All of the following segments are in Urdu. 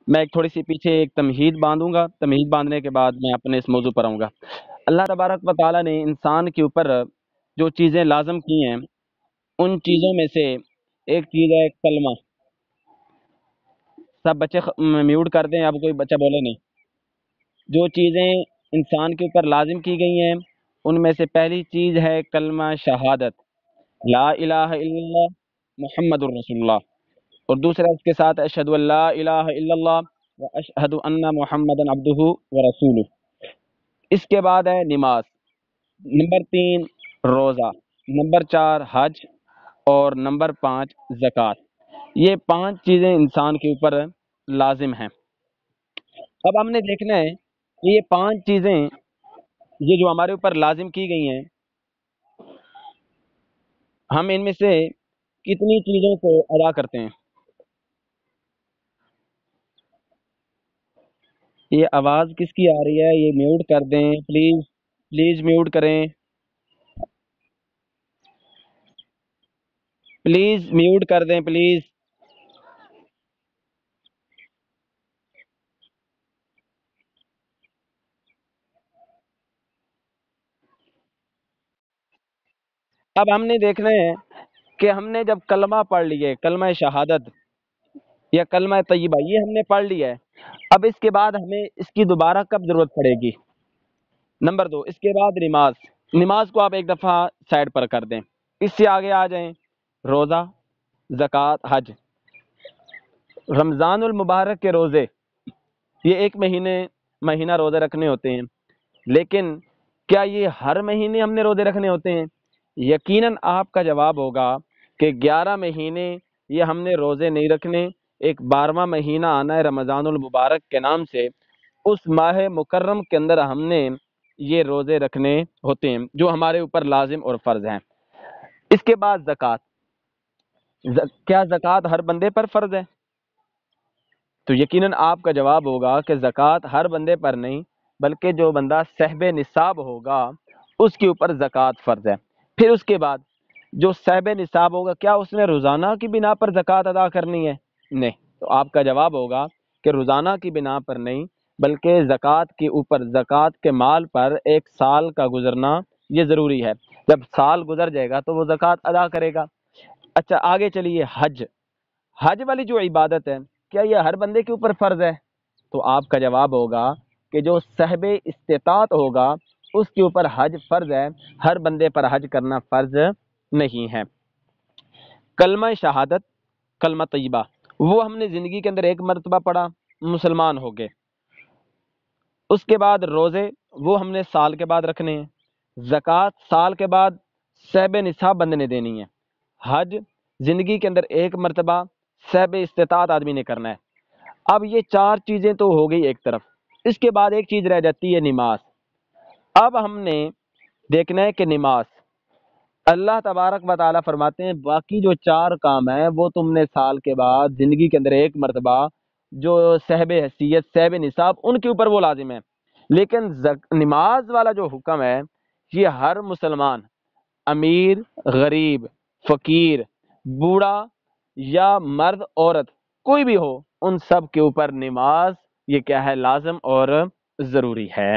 میں ایک تھوڑی سی پیچھے ایک تمہید باندھوں گا، تمہید باندھنے کے بعد میں اپنے اس موضوع پر آؤں گا۔ اللہ تبارک و تعالیٰ نے انسان کے اوپر جو چیزیں لازم کی ہیں، ان چیزوں میں سے ایک چیز ہے کلمہ۔ سب بچے میوٹ کر دیں، اب کوئی بچہ بولے نہیں۔ جو چیزیں انسان کے اوپر لازم کی گئی ہیں ان میں سے پہلی چیز ہے کلمہ شہادت، لا الہ الا اللہ محمد الرسول اللہ، اور دوسرا اس کے ساتھ اشہد ان لا الہ الا اللہ و اشہد ان محمد عبدہ و رسولہ۔ اس کے بعد ہے نماز، نمبر 3 روزہ، نمبر 4 حج، اور نمبر 5 زکوٰۃ۔ یہ 5 چیزیں انسان کے اوپر لازم ہیں۔ اب ہم نے دیکھنا ہے کہ یہ 5 چیزیں یہ جو ہمارے اوپر لازم کی گئی ہیں، ہم ان میں سے کتنی چیزوں کو ادا کرتے ہیں؟ یہ آواز کس کی آ رہی ہے؟ یہ میوٹ کر دیں پلیز، پلیز میوٹ کریں، پلیز میوٹ کر دیں پلیز۔ اب ہم نے دیکھنا ہے کہ ہم نے جب کلمہ پڑھ لیے، کلمہ شہادت یا کلمہ طیبہ، یہ ہم نے پڑھ لیا ہے، اب اس کے بعد ہمیں اس کی دوبارہ کب ضرورت پڑے گی؟ نمبر 2، اس کے بعد نماز۔ نماز کو آپ ایک دفعہ سائڈ پر کر دیں، اس سے آگے آ جائیں روزہ، زکوٰۃ، حج۔ رمضان المبارک کے روزے، یہ ایک مہینہ روزے رکھنے ہوتے ہیں، لیکن کیا یہ ہر مہینے ہم نے روزے رکھنے ہوتے ہیں؟ یقیناً آپ کا جواب ہوگا کہ 11 مہینے یہ ہم نے روزے نہیں رکھنے، ایک 12واں مہینہ آنا ہے رمضان المبارک کے نام سے، اس ماہ مکرم کے اندر ہم نے یہ روزے رکھنے ہوتے ہیں جو ہمارے اوپر لازم اور فرض ہیں۔ اس کے بعد زکوٰۃ۔ کیا زکوٰۃ ہر بندے پر فرض ہے؟ تو یقیناً آپ کا جواب ہوگا کہ زکوٰۃ ہر بندے پر نہیں، بلکہ جو بندہ صاحب نصاب ہوگا اس کے اوپر زکوٰۃ فرض ہے۔ پھر اس کے بعد جو صاحب نصاب ہوگا، کیا اس نے روزانہ کی بنا پر زکوٰۃ ادا کرنی ہے؟ نہیں۔ تو آپ کا جواب ہوگا کہ روزانہ کی بنا پر نہیں، بلکہ زکوٰۃ کے اوپر، زکوٰۃ کے مال پر 1 سال کا گزرنا یہ ضروری ہے۔ جب سال گزر جائے گا تو وہ زکوٰۃ ادا کرے گا۔ اچھا آگے چلیے، حج۔ حج والی جو عبادت ہے، کیا یہ ہر بندے کے اوپر فرض ہے؟ تو آپ کا جواب ہوگا کہ جو صاحب استطاعت ہوگا اس کے اوپر حج فرض ہے، ہر بندے پر حج کرنا فرض نہیں ہے۔ کلمہ شہادت، کلمہ طیبہ، وہ ہم نے زندگی کے اندر ایک مرتبہ پڑھا، مسلمان ہو گئے۔ اس کے بعد روزے، وہ ہم نے سال کے بعد رکھنے ہیں۔ زکوٰۃ سال کے بعد صاحب نصاب بندے نے دینی ہے۔ حج زندگی کے اندر ایک مرتبہ صاحب استطاعت آدمی نے کرنا ہے۔ اب یہ 4 چیزیں تو ہو گئی ایک طرف، اس کے بعد ایک چیز رہ جاتی ہے نماز۔ اب ہم نے دیکھنا ہے کہ نماز، اللہ تبارک و تعالیٰ فرماتے ہیں باقی جو 4 کام ہیں وہ تم نے سال کے بعد زندگی کے اندر ایک مرتبہ جو صاحب حیثیت، صاحب نصاب، ان کے اوپر وہ لازم ہے، لیکن نماز والا جو حکم ہے یہ ہر مسلمان، امیر، غریب، فقیر، بوڑھا یا مرد عورت کوئی بھی ہو، ان سب کے اوپر نماز یہ کیا ہے؟ لازم اور ضروری ہے۔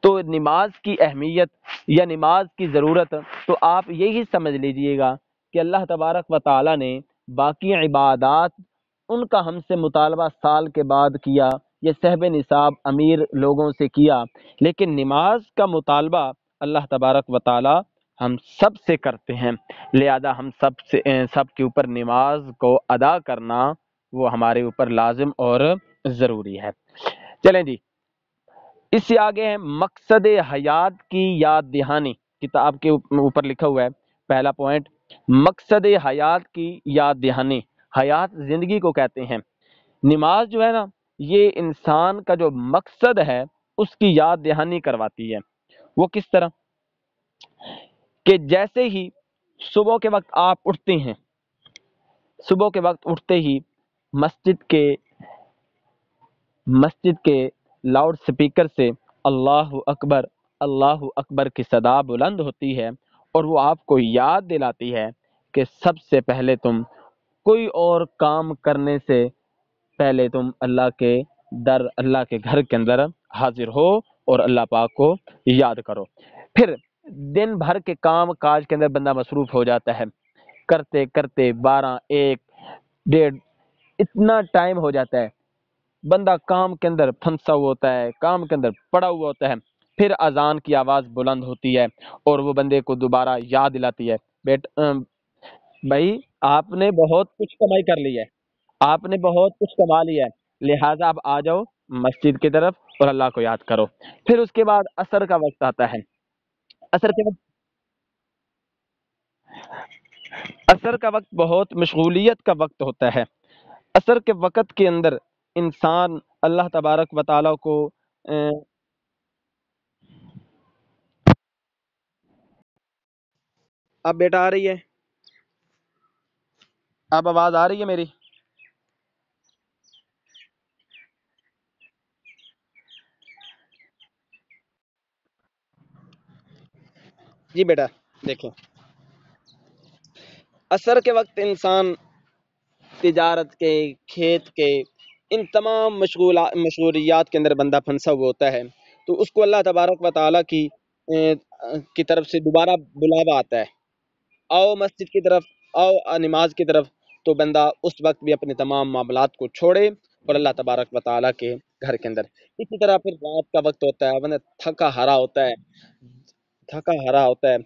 تو نماز کی اہمیت یا نماز کی ضرورت تو آپ یہی سمجھ لیجئے گا کہ اللہ تبارک و تعالیٰ نے باقی عبادات ان کا ہم سے مطالبہ سال کے بعد کیا یا صاحب نصاب امیر لوگوں سے کیا، لیکن نماز کا مطالبہ اللہ تبارک و تعالیٰ ہم سب سے کرتے ہیں، لہذا ہم سب کے اوپر نماز کو ادا کرنا وہ ہمارے اوپر لازم اور ضروری ہے۔ چلیں جی، اس سے آگے ہے مقصد حیات کی یاد دہانی۔ کتاب کے اوپر لکھا ہوا ہے پہلا پوائنٹ، مقصد حیات کی یاد دہانی۔ حیات زندگی کو کہتے ہیں۔ نماز جو ہے نا، یہ انسان کا جو مقصد ہے اس کی یاد دہانی کرواتی ہے۔ وہ کس طرح؟ کہ جیسے ہی صبح کے وقت آپ اٹھتے ہیں، صبح کے وقت اٹھتے ہی مسجد کے لاؤڈ سپیکر سے اللہ اکبر کی صدا بلند ہوتی ہے، اور وہ آپ کو یاد دلاتی ہے کہ سب سے پہلے تم کوئی اور کام کرنے سے پہلے تم اللہ کے اللہ کے گھر کے اندر حاضر ہو اور اللہ پاک کو یاد کرو. پھر دن بھر کے کام کاج کے اندر بندہ مصروف ہو جاتا ہے، کرتے کرتے 12 1 1:30 اتنا ٹائم ہو جاتا ہے، بندہ کام کے اندر پھنسا ہوا ہوتا ہے، کام کے اندر پڑا ہوا ہوتا ہے. پھر اذان کی آواز بلند ہوتی ہے اور وہ بندے کو دوبارہ یاد دلاتی ہے، بھائی آپ نے بہت کچھ کمائی کر لی ہے، آپ نے بہت کچھ کما لیا ہے، لہٰذا اب آ جاؤ مسجد کی طرف اور اللہ کو یاد کرو. پھر اس کے بعد عصر کا وقت آتا ہے. عصر کے وقت عصر کا وقت بہت مشغولیت کا وقت ہوتا ہے. عصر کے وقت کے اندر انسان اللہ تبارک و تعالیٰ کو اب بیٹا آ رہی ہے، اب آواز آ رہی ہے میری؟ جی بیٹا دیکھیں، عصر کے وقت انسان تجارت کے، کھیت کے، ان تمام مشغولیات کے اندر بندہ پھنسا ہوا ہوتا ہے، تو اس کو اللہ تبارک و تعالیٰ کی طرف سے دوبارہ بلاوا آتا ہے، آؤ مسجد کی طرف، آؤ نماز کی طرف. تو بندہ اس وقت بھی اپنے تمام معاملات کو چھوڑے اور اللہ تبارک و تعالیٰ کے گھر کے اندر. اسی طرح پھر رات کا وقت ہوتا ہے، بندہ تھکا ہرا ہوتا ہے، تھکا ہرا ہوتا ہے،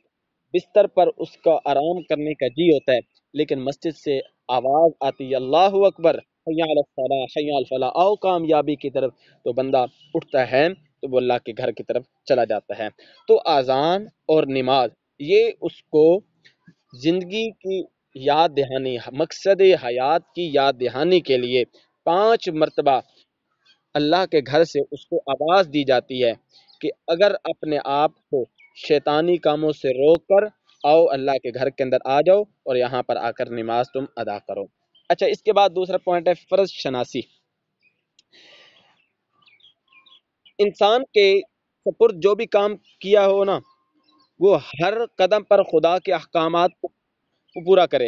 بستر پر اس کا آرام کرنے کا جی ہوتا ہے، لیکن مسجد سے آواز آتی ہے اللہ اکبر، حی علی الصلاح، حی علی الفلاح، آؤ کامیابی کی طرف. تو بندہ اٹھتا ہے تو وہ اللہ کے گھر کی طرف چلا جاتا ہے. تو اذان اور نماز یہ اس کو زندگی کی یاد دہانی، مقصد حیات کی یاد دہانی کے لیے 5 مرتبہ اللہ کے گھر سے اس کو آواز دی جاتی ہے کہ اگر اپنے آپ کو شیطانی کاموں سے روک کر آؤ اللہ کے گھر کے اندر آ جاؤ اور یہاں پر آ کر نماز تم ادا کرو. اچھا، اس کے بعد دوسرا پوائنٹ ہے فرض شناسی. انسان کے سپرد جو بھی کام کیا ہو نا، وہ ہر قدم پر خدا کے احکامات کو پورا کرے.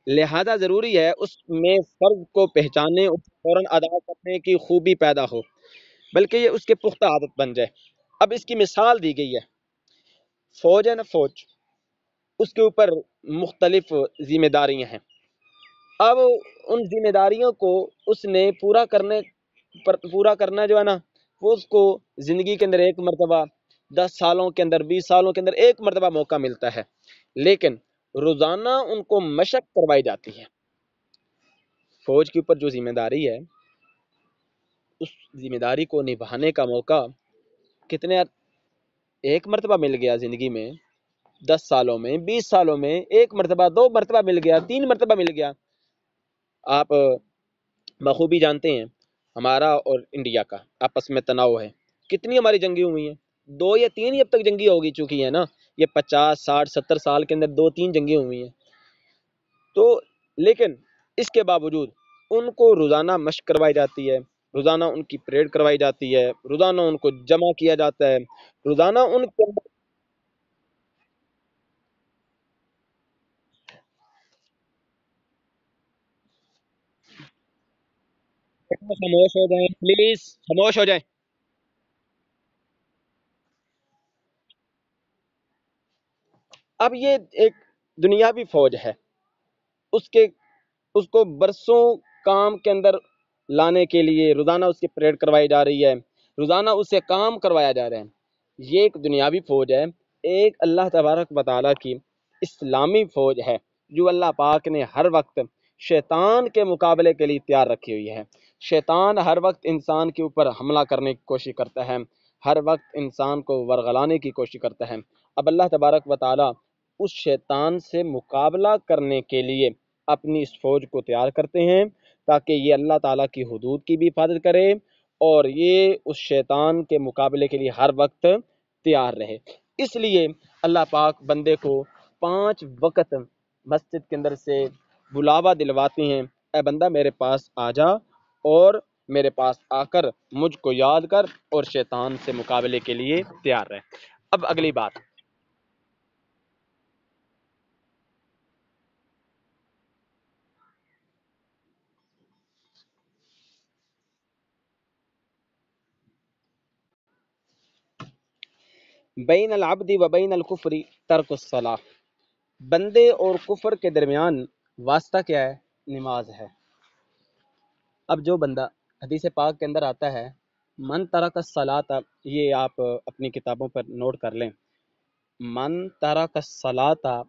لہذا ضروری ہے اس میں فرض کو پہچانے اور فوراً ادا کرنے کی خوبی پیدا ہو، بلکہ یہ اس کے پختہ عادت بن جائے. اب اس کی مثال دی گئی ہے، فوج ہے نا، فوج، اس کے اوپر مختلف ذمہ داریاں ہیں. اب ان ذمہ داریوں کو اس نے پورا کرنا جو ہے نا، وہ اس کو زندگی کے اندر ایک مرتبہ، 10 سالوں کے اندر، 20 سالوں کے اندر ایک مرتبہ موقع ملتا ہے، لیکن روزانہ ان کو مشق کروائی جاتی ہے. فوج کے اوپر جو ذمہ داری ہے، اس ذمہ داری کو نبھانے کا موقع کتنے ایک مرتبہ مل گیا زندگی میں، 10 سالوں میں، 20 سالوں میں ایک مرتبہ، 2 مرتبہ مل گیا، 3 مرتبہ مل گیا. آپ بخوبی جانتے ہیں ہمارا اور انڈیا کا آپس میں تناؤ ہے. کتنی ہماری جنگیں ہوئی ہیں؟ 2 یا 3 ہی اب تک جنگیں ہوگی چکی ہیں نا. یہ 50 60 70 سال کے اندر 2 3 جنگیں ہوئی ہیں. تو لیکن اس کے باوجود ان کو روزانہ مشق کروائی جاتی ہے، روزانہ ان کی پریڈ کروائی جاتی ہے، روزانہ ان کو جمع کیا جاتا ہے، روزانہ ان کے خاموش ہو جائیں پلیز، خاموش ہو جائیں. اب یہ ایک دنیاوی فوج ہے، اس کے اس کو برسوں کام کے اندر لانے کے لیے روزانہ اس کی پریڈ کروائی جا رہی ہے، روزانہ اس سے کام کروایا جا رہا ہے. یہ ایک دنیاوی فوج ہے. ایک اللہ تبارک و تعالیٰ کی اسلامی فوج ہے جو اللہ پاک نے ہر وقت شیطان کے مقابلے کے لیے تیار رکھی ہوئی ہے. شیطان ہر وقت انسان کے اوپر حملہ کرنے کی کوشش کرتا ہے، ہر وقت انسان کو ورغلانے کی کوشش کرتا ہے. اب اللہ تبارک و تعالیٰ اس شیطان سے مقابلہ کرنے کے لیے اپنی اس فوج کو تیار کرتے ہیں تاکہ یہ اللہ تعالیٰ کی حدود کی بھی حفاظت کرے اور یہ اس شیطان کے مقابلے کے لیے ہر وقت تیار رہے. اس لیے اللہ پاک بندے کو 5 وقت مسجد کے اندر سے بلاوا دلواتے ہیں، اے بندہ میرے پاس آ جا اور میرے پاس آ کر مجھ کو یاد کر اور شیطان سے مقابلے کے لیے تیار رہے. اب اگلی بات، بین العبد و بین الکفر ترک الصلاۃ، بندے اور کفر کے درمیان واسطہ کیا ہے؟ نماز ہے۔ اب جو بندہ، حدیث پاک کے اندر آتا ہے من ترک الصلاۃ، یہ آپ اپنی کتابوں پر نوٹ کر لیں، من ترک الصلاۃ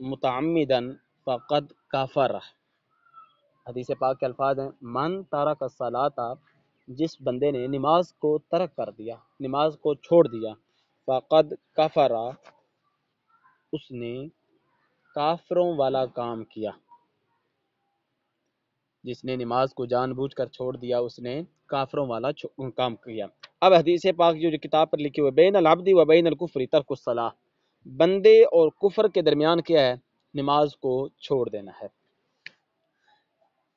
متعمدا فقد کفر، حدیث پاک کے الفاظ ہیں من ترک الصلاۃ، جس بندے نے نماز کو ترک کر دیا، نماز کو چھوڑ دیا، فقد کفر، اس نے کافروں والا کام کیا، جس نے نماز کو جان بوجھ کر چھوڑ دیا اس نے کافروں والا کام کیا۔ اب حدیث پاک جو کتاب پر لکھی ہوئے بین العبد و بین الکفر ترک الصلاۃ، بندے اور کفر کے درمیان کیا ہے؟ نماز کو چھوڑ دینا ہے۔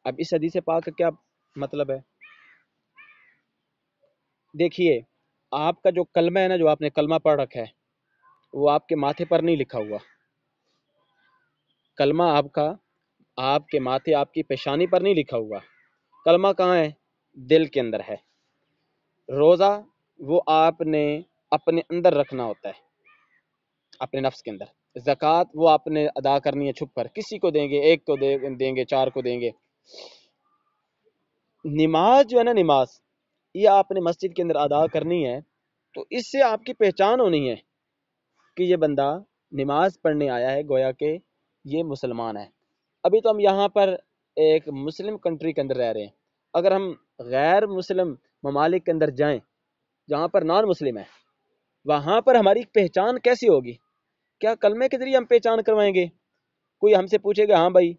اب اس حدیث پاک کا کیا مطلب ہے؟ دیکھیے، آپ کا جو کلمہ ہے نا، جو آپ نے کلمہ پڑھ رکھا ہے، وہ آپ کے ماتھے پر نہیں لکھا ہوا، کلمہ آپ کا آپ کے ماتھے، آپ کی پیشانی پر نہیں لکھا ہوا، کلمہ کہاں ہے؟ دل کے اندر ہے۔ روزہ وہ آپ نے اپنے اندر رکھنا ہوتا ہے، اپنے نفس کے اندر۔ زکوٰۃ وہ آپ نے ادا کرنی ہے چھپ کر، کسی کو دیں گے، ایک کو دیں گے، چار کو دیں گے۔ نماز جو ہے نا، نماز یہ آپ نے مسجد کے اندر ادا کرنی ہے، تو اس سے آپ کی پہچان ہونی ہے کہ یہ بندہ نماز پڑھنے آیا ہے، گویا کہ یہ مسلمان ہے۔ ابھی تو ہم یہاں پر ایک مسلم کنٹری کے اندر رہ رہے ہیں، اگر ہم غیر مسلم ممالک کے اندر جائیں جہاں پر نان مسلم ہے، وہاں پر ہماری پہچان کیسی ہوگی؟ کیا کلمے کے ذریعے ہم پہچان کروائیں گے؟ کوئی ہم سے پوچھے گا ہاں بھائی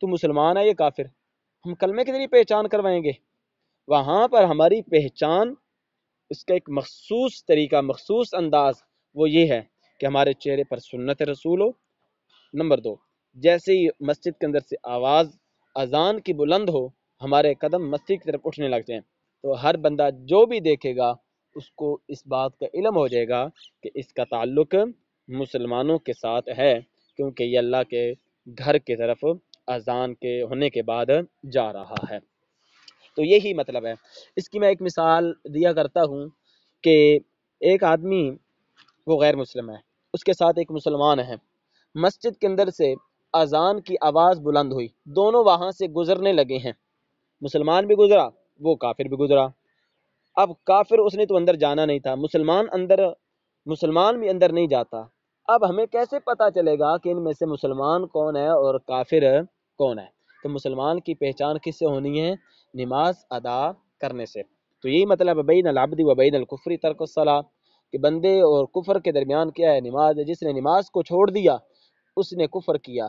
تو مسلمان ہے، یہ کافر، ہم کلمے کے ذریعے پہچان کروائیں گے؟ وہاں پر ہماری پہچان، اس کا ایک مخصوص طریقہ، مخصوص انداز وہ یہ ہے کہ ہمارے چہرے پر سنت رسول ہو۔ نمبر 2، جیسے ہی مسجد کے اندر سے آواز اذان کی بلند ہو، ہمارے قدم مسجد کی طرف اٹھنے لگ جائیں، تو ہر بندہ جو بھی دیکھے گا اس کو اس بات کا علم ہو جائے گا کہ اس کا تعلق مسلمانوں کے ساتھ ہے، کیونکہ یہ اللہ کے گھر کی طرف اذان کے ہونے کے بعد جا رہا ہے۔ تو یہی مطلب ہے۔ اس کی میں ایک مثال دیا کرتا ہوں کہ ایک آدمی وہ غیر مسلم ہے، اس کے ساتھ ایک مسلمان ہے، مسجد کے اندر سے اذان کی آواز بلند ہوئی، دونوں وہاں سے گزرنے لگے ہیں، مسلمان بھی گزرا، وہ کافر بھی گزرا۔ اب کافر اس نے تو اندر جانا نہیں تھا، مسلمان بھی اندر نہیں جاتا۔ اب ہمیں کیسے پتا چلے گا کہ ان میں سے مسلمان کون ہے اور کافر کون ہے؟ تو مسلمان کی پہچان کس سے ہونی ہے؟ نماز ادا کرنے سے۔ تو یہی مطلب ہے بین العبد و بین الکفر ترک الصلاۃ، کہ بندے اور کفر کے درمیان کیا ہے؟ نماز ہے۔ جس نے نماز کو چھوڑ دیا اس نے کفر کیا،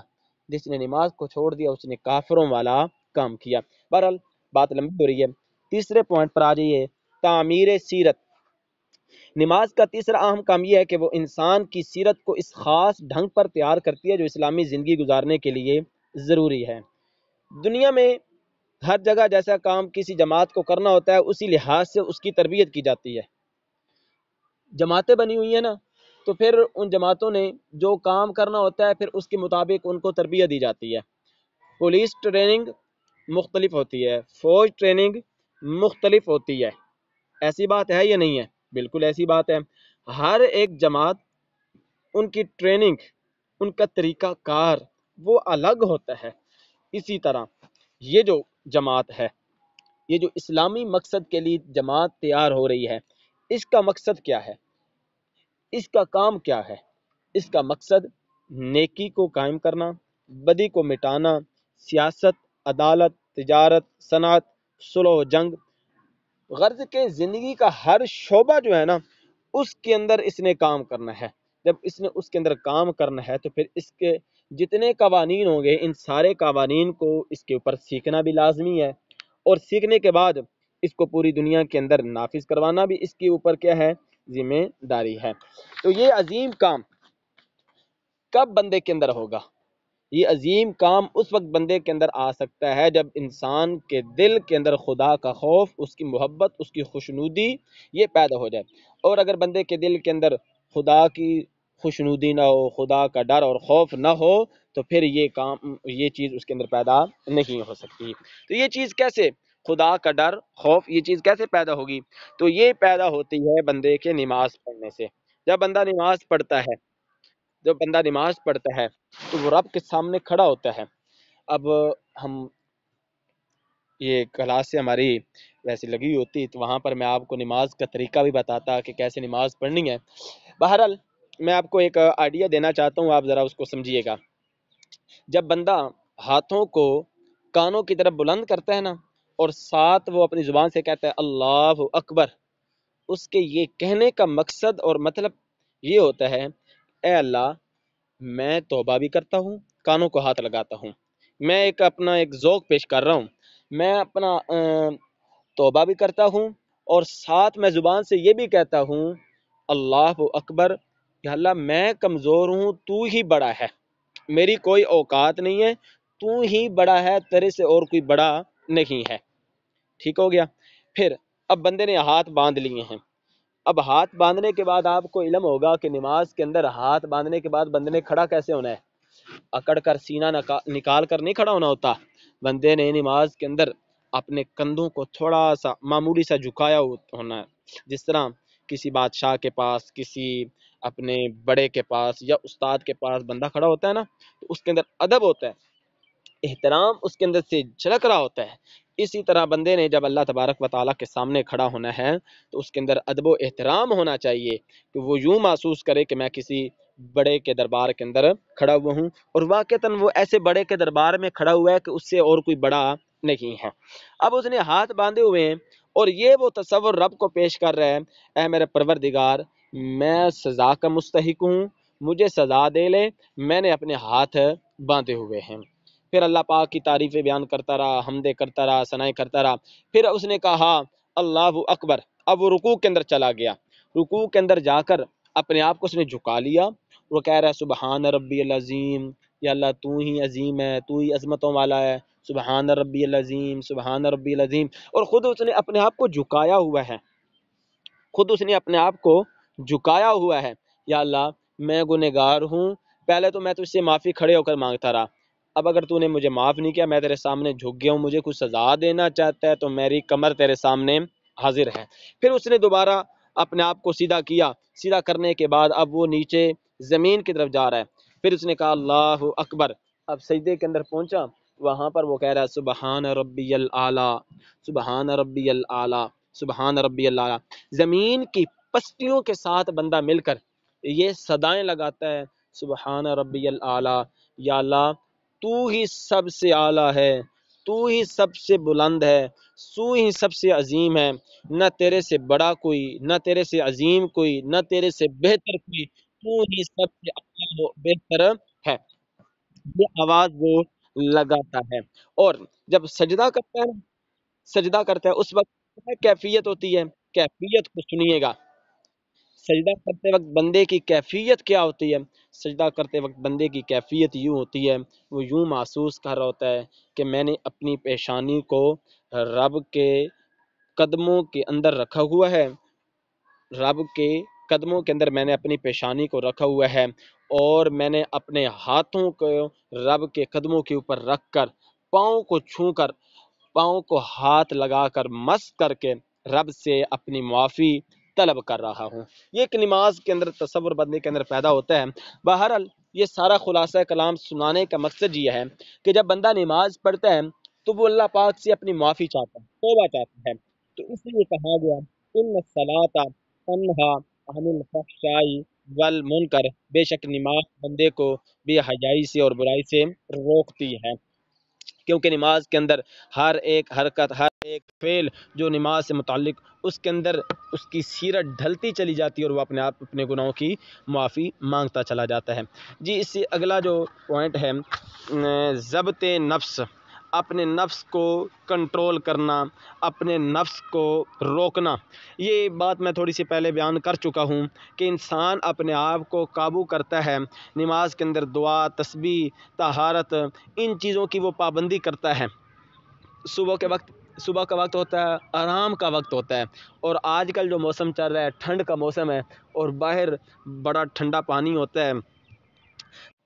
جس نے نماز کو چھوڑ دیا اس نے کافروں والا کام کیا۔ بہرحال بات لمبی ہو رہی ہے، تیسرے پوائنٹ پر آ جائیے، تعمیر سیرت۔ نماز کا تیسرا اہم کام یہ ہے کہ وہ انسان کی سیرت کو اس خاص ڈھنگ پر تیار کرتی ہے جو اسلامی زندگی گزارنے کے لیے ضروری ہے۔ دنیا میں ہر جگہ جیسا کام کسی جماعت کو کرنا ہوتا ہے اسی لحاظ سے اس کی تربیت کی جاتی ہے۔ جماعتیں بنی ہوئی ہیں نا، تو پھر ان جماعتوں نے جو کام کرنا ہوتا ہے پھر اس کے مطابق ان کو تربیت دی جاتی ہے۔ پولیس ٹریننگ مختلف ہوتی ہے، فوج ٹریننگ مختلف ہوتی ہے، ایسی بات ہے یا نہیں ہے؟ بالکل ایسی بات ہے۔ ہر ایک جماعت، ان کی ٹریننگ، ان کا طریقہ کار وہ الگ ہوتا ہے۔ اسی طرح یہ جو جماعت ہے، یہ جو اسلامی مقصد کے لیے جماعت تیار ہو رہی ہے، اس کا مقصد کیا ہے؟ اس کا کام کیا ہے؟ اس کا مقصد نیکی کو قائم کرنا، بدی کو مٹانا، سیاست، عدالت، تجارت، صنعت، صلح و جنگ، غرض کے زندگی کا ہر شعبہ جو ہے نا اس کے اندر اس نے کام کرنا ہے۔ جب اس نے اس کے اندر کام کرنا ہے تو پھر اس کے جتنے قوانین ہوں گے ان سارے قوانین کو اس کے اوپر سیکھنا بھی لازمی ہے، اور سیکھنے کے بعد اس کو پوری دنیا کے اندر نافذ کروانا بھی اس کے اوپر کیا ہے؟ ذمہ داری ہے۔ تو یہ عظیم کام کب بندے کے اندر ہوگا؟ یہ عظیم کام اس وقت بندے کے اندر آ سکتا ہے جب انسان کے دل کے اندر خدا کا خوف، اس کی محبت، اس کی خوشنودی یہ پیدا ہو جائے۔ اور اگر بندے کے دل کے اندر خدا کی خوشنودی نہ ہو، خدا کا ڈر اور خوف نہ ہو، تو پھر یہ چیز اس کے اندر پیدا نہیں ہو سکتی۔ تو یہ چیز کیسے، خدا کا ڈر، خوف، یہ چیز کیسے پیدا ہوگی؟ تو یہ پیدا ہوتی ہے بندے کے نماز پڑھنے سے۔ جب بندہ نماز پڑھتا ہے، جب بندہ نماز پڑھتا ہے تو وہ رب کے سامنے کھڑا ہوتا ہے۔ اب ہم یہ کلاس سے ہماری ویسے لگی ہوتی تو وہاں پر میں آپ کو نماز کا طریقہ بھی بتاتا کہ کیسے نماز پڑھنی ہے۔ بہرحال میں آپ کو ایک آئیڈیا دینا چاہتا ہوں، آپ ذرا اس کو سمجھیے گا۔ جب بندہ ہاتھوں کو کانوں کی طرف بلند کرتا ہے نا، اور ساتھ وہ اپنی زبان سے کہتا ہے اللہ اکبر، اس کے یہ کہنے کا مقصد اور مطلب یہ ہوتا ہے، اے اللہ میں توبہ بھی کرتا ہوں، کانوں کو ہاتھ لگاتا ہوں، میں اپنا ایک ذوق پیش کر رہا ہوں، میں اپنا توبہ بھی کرتا ہوں، اور ساتھ میں زبان سے یہ بھی کہتا ہوں اللہ اکبر، کہ اللہ میں کمزور ہوں، تو ہی بڑا ہے، میری کوئی اوقات نہیں ہے، تو ہی بڑا ہے، تیرے سے اور کوئی بڑا نہیں ہے۔ ٹھیک ہو گیا؟ پھر اب بندے نے ہاتھ باندھ لیے ہیں۔ اب ہاتھ باندھنے کے بعد آپ کو علم ہوگا کہ نماز کے اندر ہاتھ باندھنے کے بعد بندے نے کھڑا کیسے ہونا ہے؟ اکڑ کر سینہ نکال کر نہیں کھڑا ہونا ہوتا، بندے نے نماز کے اندر اپنے کندھوں کو تھوڑا سا معمولی سا جھکایا ہونا ہے، جس طرح کسی بادشاہ کے پاس، کسی اپنے بڑے کے پاس یا استاد کے پاس بندہ کھڑا ہوتا ہے نا، تو اس کے اندر ادب ہوتا ہے، احترام اس کے اندر سے جھلک رہا ہوتا ہے۔ اسی طرح بندے نے جب اللہ تبارک و تعالیٰ کے سامنے کھڑا ہونا ہے تو اس کے اندر ادب و احترام ہونا چاہیے، کہ وہ یوں محسوس کرے کہ میں کسی بڑے کے دربار کے اندر کھڑا ہوا ہوں، اور واقعتاً وہ ایسے بڑے کے دربار میں کھڑا ہوا ہے کہ اس سے اور کوئی بڑا نہیں ہے۔ اب اس نے ہاتھ باندھے ہوئے ہیں اور یہ وہ تصور رب کو پیش کر رہا ہے، اے میرے پروردگار میں سزا کا مستحق ہوں، مجھے سزا دے لے، میں نے اپنے ہاتھ باندھے ہوئے ہیں۔ پھر اللہ پاک کی تعریفیں بیان کرتا رہا، حمدیں کرتا رہا، ثنائیں کرتا رہا۔ پھر اس نے کہا اللہ اکبر، اب وہ رکوع کے اندر چلا گیا۔ رکوع کے اندر جا کر اپنے آپ کو اس نے جھکا لیا، وہ کہہ رہا ہے سبحان ربی العظیم، یا اللہ تو ہی عظیم ہے، تو ہی عظمتوں والا ہے، سبحان ربی العظیم، سبحان ربی العظیم، اور خود اس نے اپنے آپ کو جھکایا ہوا ہے، خود اس نے اپنے آپ کو جھکایا ہوا ہے، یا اللہ میں گنہگار ہوں، پہلے تو میں تجھ سے معافی کھڑے ہو کر مانگتا رہا، اب اگر تو نے مجھے معاف نہیں کیا، میں تیرے سامنے جھک گیا ہوں، مجھے کچھ سزا دینا چاہتا ہے تو میری کمر تیرے سامنے حاضر ہے۔ پھر اس نے دوبارہ اپنے آپ کو سیدھا کیا، سیدھا کرنے کے بعد اب وہ نیچے زمین کی طرف جا رہا ہے۔ پھر اس نے کہا اللہ اکبر، اب سجدے کے اندر پہنچا، وہاں پر وہ کہہ رہا ہے سبحان ربی الاعلی، سبحان ربی الاعلی، سبحان ربی الاعلی۔ زمین کی پستیوں کے ساتھ بندہ مل کر یہ صدائیں لگاتا ہے، سبحان ربی الاعلی، یا اللہ تو ہی سب سے اعلیٰ ہے، تو ہی سب سے بلند ہے، تو ہی سب سے عظیم ہے، نہ تیرے سے بڑا کوئی، نہ تیرے سے عظیم کوئی، نہ تیرے سے بہتر کوئی، تو ہی سب سے اعلیٰ و بہتر ہے۔ یہ آواز وہ لگاتا ہے، اور جب سجدہ کرتا ہے، سجدہ کرتا ہے اس وقت کیا کیفیت ہوتی ہے؟ کیفیت کو سنیے گا۔ سجدہ کرتے وقت بندے کی کیفیت کیا ہوتی ہے؟ سجدہ کرتے وقت بندے کی کیفیت یوں ہوتی ہے، وہ یوں محسوس کر رہا ہوتا ہے کہ میں نے اپنی پیشانی کو رب کے قدموں کے اندر رکھا ہوا ہے، رب کے قدموں کے اندر میں نے اپنی پیشانی کو رکھا ہوا ہے، اور میں نے اپنے ہاتھوں کو رب کے قدموں کے اوپر رکھ کر، پاؤں کو چھو کر، پاؤں کو ہاتھ لگا کر مس کر کے رب سے اپنی معافی طلب کر رہا ہوں۔ یہ ایک نماز کے اندر تصور بندے کے اندر پیدا ہوتا ہے۔ بہرحال یہ سارا خلاصہ کلام سنانے کا مقصد یہ ہے کہ جب بندہ نماز پڑھتا ہے تو وہ اللہ پاک سے اپنی معافی چاہتا ہے، توبہ چاہتا ہے، تو اس لیے کہا گیا ان الصلاۃ تنہا عن الفحشاء والمنکر، بے شک نماز بندے کو بے حیائی سے اور برائی سے روکتی ہے، کیونکہ نماز کے اندر ہر ایک حرکت، ہر ایک فعل جو نماز سے متعلق، اس کے اندر اس کی سیرت ڈھلتی چلی جاتی ہے اور وہ اپنے آپ اپنے گناہوں کی معافی مانگتا چلا جاتا ہے۔ جی اس سے اگلا جو پوائنٹ ہے ضبط نفس، اپنے نفس کو کنٹرول کرنا، اپنے نفس کو روکنا۔ یہ بات میں تھوڑی سی پہلے بیان کر چکا ہوں کہ انسان اپنے آپ کو قابو کرتا ہے، نماز کے اندر دعا، تسبیح، طہارت، ان چیزوں کی وہ پابندی کرتا ہے۔ صبح کا وقت ہوتا ہے، آرام کا وقت ہوتا ہے، اور آج کل جو موسم چل رہا ہے ٹھنڈ کا موسم ہے، اور باہر بڑا ٹھنڈا پانی ہوتا ہے،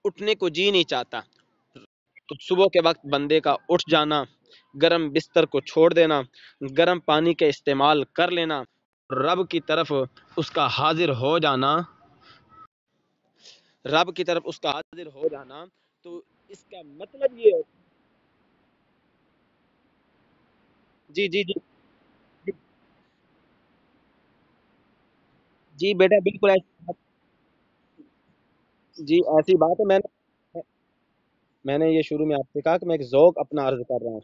اٹھنے کو جی نہیں چاہتا، تو صبح کے وقت بندے کا اٹھ جانا، گرم بستر کو چھوڑ دینا، گرم پانی کا استعمال کر لینا، رب کی طرف اس کا حاضر ہو جانا رب کی طرف اس کا حاضر ہو جانا، تو اس کا مطلب یہ جی جی جی جی بیٹا بالکل ایسی جی ایسی بات ہے، میں نے یہ شروع میں آپ سے کہا کہ میں ایک ذوق اپنا عرض کر رہا ہوں،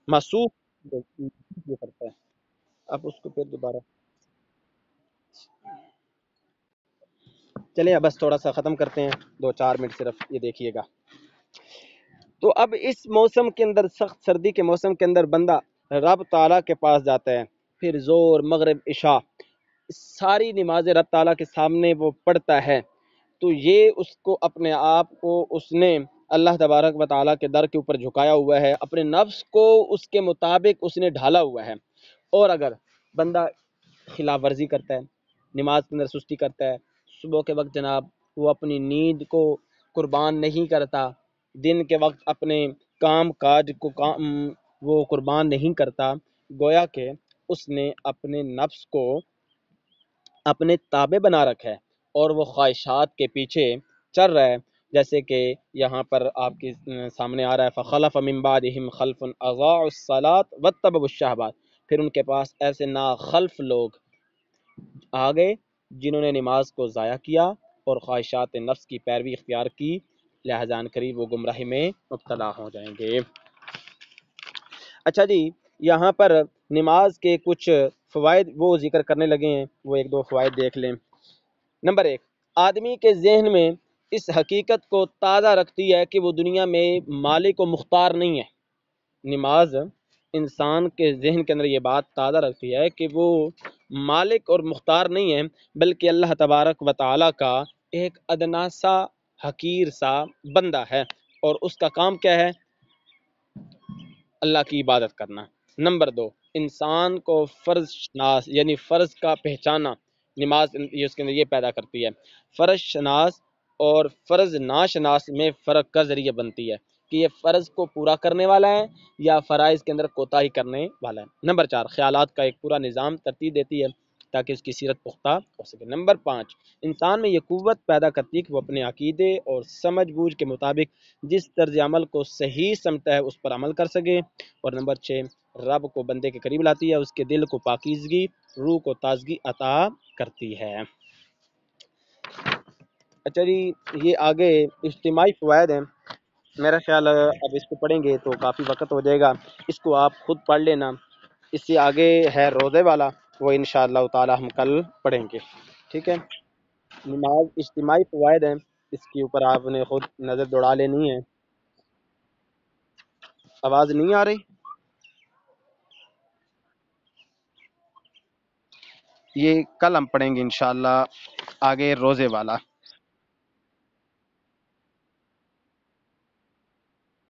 محسوس یہ کرتا ہے، اب اس کو پھر دوبارہ چلیں بس تھوڑا سا ختم کرتے ہیں، 2-4 منٹ صرف یہ دیکھیے گا۔ تو اب اس موسم کے اندر، سخت سردی کے موسم کے اندر، بندہ رب تعالیٰ کے پاس جاتا ہے، پھر زور مغرب عشاء ساری نمازیں رب تعالیٰ کے سامنے وہ پڑھتا ہے، تو یہ اس کو اپنے آپ کو اس نے اللہ تبارک و تعالیٰ کے در کے اوپر جھکایا ہوا ہے، اپنے نفس کو اس کے مطابق اس نے ڈھالا ہوا ہے۔ اور اگر بندہ خلاف ورزی کرتا ہے، نماز کے اندر سستی کرتا ہے، صبح کے وقت جناب وہ اپنی نیند کو قربان نہیں کرتا، دن کے وقت اپنے کام کاج کو وہ قربان نہیں کرتا، گویا کہ اس نے اپنے نفس کو اپنے تابع بنا رکھا ہے اور وہ خواہشات کے پیچھے چل رہا ہے، جیسے کہ یہاں پر آپ کے سامنے آ رہا ہے فخلف من بعدہم خلف اضاعوا الصلاۃ واتبعوا الشہوات، پھر ان کے پاس ایسے ناخلف لوگ آ گئے جنہوں نے نماز کو ضائع کیا اور خواہشات نفس کی پیروی اختیار کی، لہذا ان قریب وہ گمراہی میں مبتلا ہو جائیں گے۔ اچھا جی، یہاں پر نماز کے کچھ فوائد وہ ذکر کرنے لگے ہیں، وہ 1-2 فوائد دیکھ لیں۔ نمبر 1، آدمی کے ذہن میں اس حقیقت کو تازہ رکھتی ہے کہ وہ دنیا میں مالک و مختار نہیں ہے۔ نماز انسان کے ذہن کے اندر یہ بات تازہ رکھتی ہے کہ وہ مالک اور مختار نہیں ہے، بلکہ اللہ تبارک و تعالیٰ کا ایک ادنا سا حقیر سا بندہ ہے، اور اس کا کام کیا ہے؟ اللہ کی عبادت کرنا۔ نمبر 2، انسان کو فرض شناس یعنی فرض کا پہچانا، نماز یہ اس کے اندر یہ پیدا کرتی ہے۔ فرض شناس اور فرض ناشناس میں فرق کا ذریعہ بنتی ہے کہ یہ فرض کو پورا کرنے والا ہے یا فرائض کے اندر کوتاہی کرنے والا ہے۔ نمبر 4، خیالات کا ایک پورا نظام ترتیب دیتی ہے تاکہ اس کی سیرت پختہ ہو سکے۔ نمبر 5، انسان میں یہ قوت پیدا کرتی ہے کہ وہ اپنے عقیدے اور سمجھ بوجھ کے مطابق جس طرز عمل کو صحیح سمجھتا ہے اس پر عمل کر سکے۔ اور نمبر 6، رب کو بندے کے قریب لاتی ہے، اس کے دل کو پاکیزگی، روح کو تازگی عطا کرتی ہے۔ اچھا جی، یہ آگے اجتماعی فوائد ہیں، میرا خیال ہے اب اس کو پڑھیں گے تو کافی وقت ہو جائے گا، اس کو آپ خود پڑھ لینا۔ اس سے آگے ہے روزے والا، وہ انشاءاللہ تعالی ہم کل پڑھیں گے، ٹھیک ہے۔ نماز اجتماعی فوائد ہیں، اس کے اوپر آپ نے خود نظر دوڑا لینی ہے۔ آواز نہیں آ رہی؟ یہ کل ہم پڑھیں گے انشاءاللہ آگے روزے والا۔